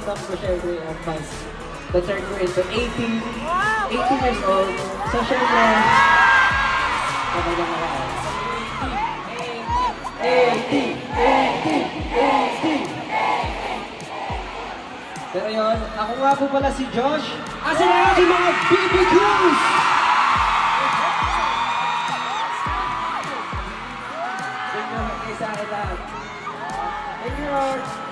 stop ko syempre of months. The-turn ko into 18 years old. So syempre, talagang nakaan. 18! Pero yun, ako nga po pala si Josh. Asa na aking mga BBQs? Thank you sa akin lahat. Thank you, Lord.